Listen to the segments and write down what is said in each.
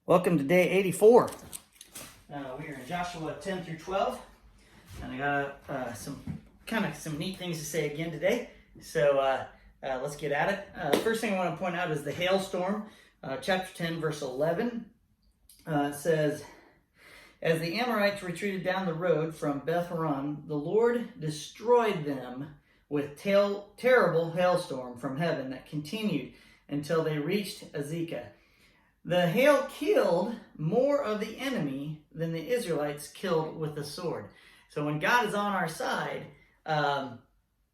Welcome to day 84. We are in Joshua 10 through 12, and I got some neat things to say again today. So let's get at it. First thing I want to point out is the hailstorm. Chapter 10, verse 11 says, "As the Amorites retreated down the road from Beth Horon, the Lord destroyed them with terrible hailstorm from heaven that continued until they reached Azekah. The hail killed more of the enemy than the Israelites killed with the sword." So when God is on our side,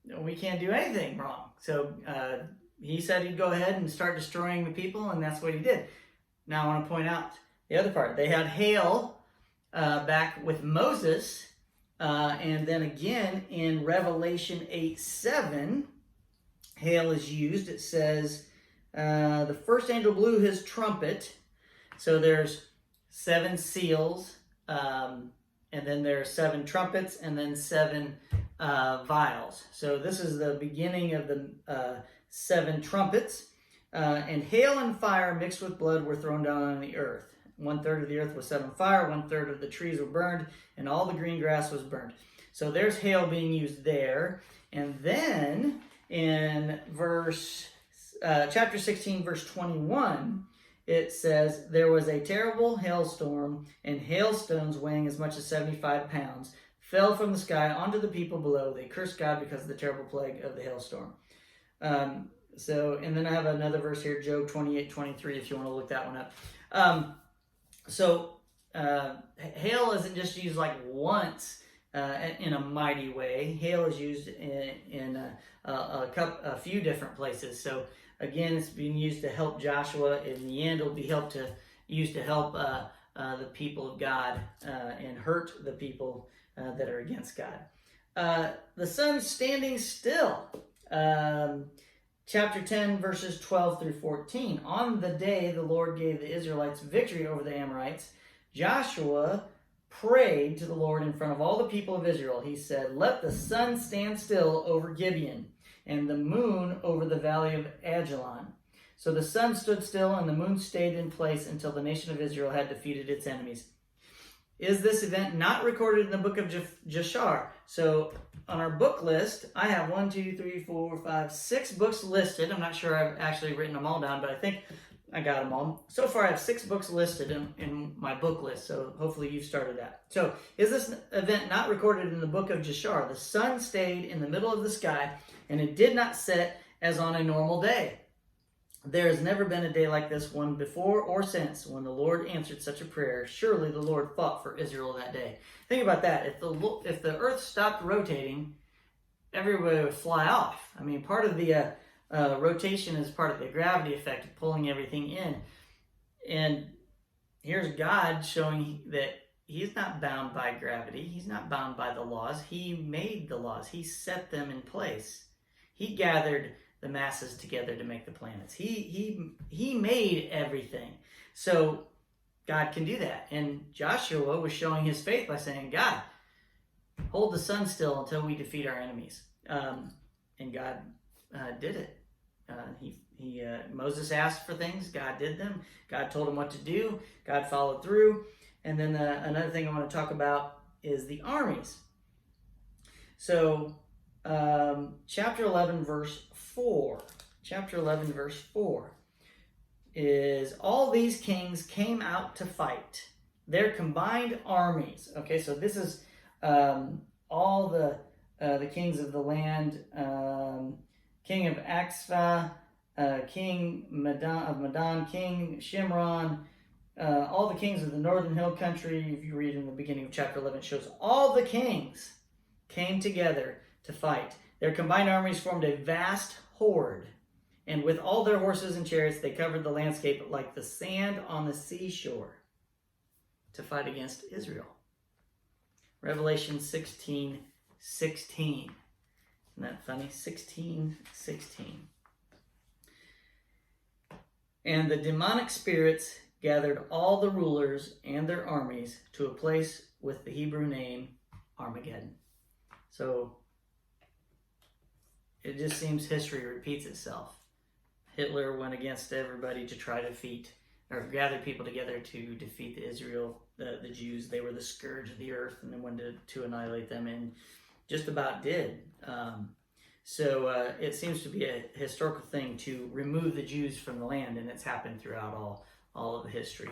we can't do anything wrong. So he said he'd go ahead and start destroying the people, and that's what he did. Now I want to point out the other part. They had hail back with Moses, and then again in Revelation 8:7, hail is used. It says, the first angel blew his trumpet. So there's 7 seals, and then there are 7 trumpets, and then 7 vials. So this is the beginning of the 7 trumpets. And hail and fire mixed with blood were thrown down on the earth. 1/3 of the earth was set on fire, 1/3 of the trees were burned, and all the green grass was burned. So there's hail being used there. And then in chapter 16, verse 21, it says, "There was a terrible hailstorm, and hailstones weighing as much as 75 pounds fell from the sky onto the people below. They cursed God because of the terrible plague of the hailstorm." And then I have another verse here, Job 28:23, if you want to look that one up. Hail isn't just used like once in a mighty way. Hail is used in a few different places. So again, it's being used to help Joshua. In the end, it'll be used to help the people of God and hurt the people that are against God. The sun standing still. Chapter 10, verses 12 through 14. "On the day the Lord gave the Israelites victory over the Amorites, Joshua prayed to the Lord in front of all the people of Israel. He said, 'Let the sun stand still over Gibeon, and the moon over the valley of Ajalon.' So the sun stood still, and the moon stayed in place until the nation of Israel had defeated its enemies." Is this event not recorded in the book of Jashar? So on our book list, I have 6 books listed. I'm not sure I've actually written them all down, but I think I got them all. So far, I have 6 books listed in my book list, so hopefully you've started that. So is this event not recorded in the book of Jashar? The sun stayed in the middle of the sky, and it did not set as on a normal day. There has never been a day like this one before or since when the Lord answered such a prayer. Surely the Lord fought for Israel that day. Think about that. If the earth stopped rotating, everybody would fly off. I mean, part of the rotation is part of the gravity effect of pulling everything in. And here's God showing that he's not bound by gravity. He's not bound by the laws. He made the laws. He set them in place. He gathered the masses together to make the planets. He made everything. So God can do that. And Joshua was showing his faith by saying, "God, hold the sun still until we defeat our enemies." And God did it. Moses asked for things. God did them. God told him what to do. God followed through. And then another thing I want to talk about is the armies. So chapter 11, verse 4. Chapter 11, verse 4 is, "All these kings came out to fight. Their combined armies." Okay, so this is all the kings of the land. King of Axpha, King of Medan, King Shimron, all the kings of the northern hill country. If you read in the beginning of chapter 11, it shows all the kings came together to fight. Their combined armies formed a vast horde, and with all their horses and chariots, they covered the landscape like the sand on the seashore to fight against Israel. Revelation 16:16. Isn't that funny? 16:16. "And the demonic spirits gathered all the rulers and their armies to a place with the Hebrew name Armageddon." So it just seems history repeats itself. Hitler went against everybody to try to defeat or gathered people together to defeat the Jews. They were the scourge of the earth, and then wanted to annihilate them, and just about did. So it seems to be a historical thing to remove the Jews from the land, and it's happened throughout all of the history.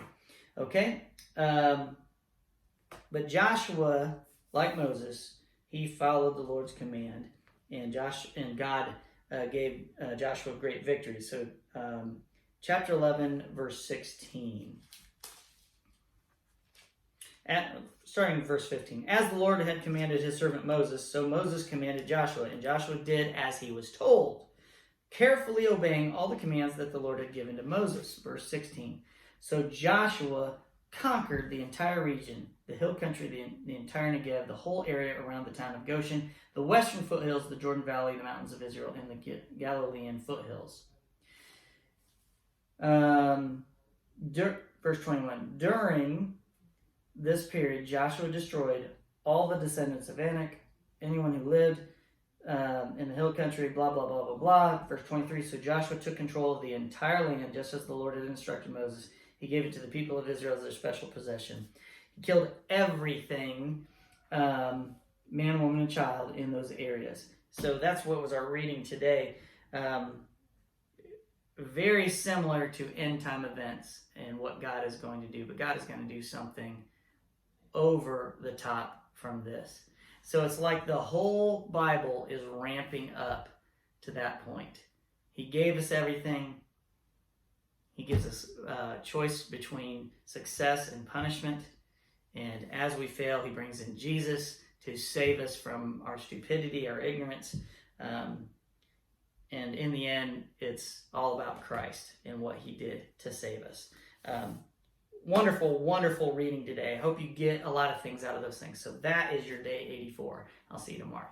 Okay? But Joshua, like Moses, he followed the Lord's command, and God gave Joshua great victory. So chapter 11, verse 16. Starting in verse 15. As the Lord had commanded his servant Moses, so Moses commanded Joshua, and Joshua did as he was told, carefully obeying all the commands that the Lord had given to Moses. Verse 16. So Joshua conquered the entire region, the hill country, the entire Negev, the whole area around the town of Goshen, the western foothills, the Jordan Valley, the mountains of Israel, and the Galilean foothills. Verse 21. During this period, Joshua destroyed all the descendants of Anak, anyone who lived in the hill country, blah, blah, blah, blah, blah. Verse 23, so Joshua took control of the entire land, just as the Lord had instructed Moses. He gave it to the people of Israel as their special possession. He killed everything, man, woman, and child in those areas. So that's what was our reading today. Very similar to end-time events and what God is going to do. But God is going to do something over the top from this. So it's like the whole Bible is ramping up to that point. He gave us everything. He gives us a choice between success and punishment. And as we fail, he brings in Jesus to save us from our stupidity, our ignorance. And in the end, it's all about Christ and what he did to save us. Wonderful, wonderful reading today. I hope you get a lot of things out of those things. So that is your day 84. I'll see you tomorrow.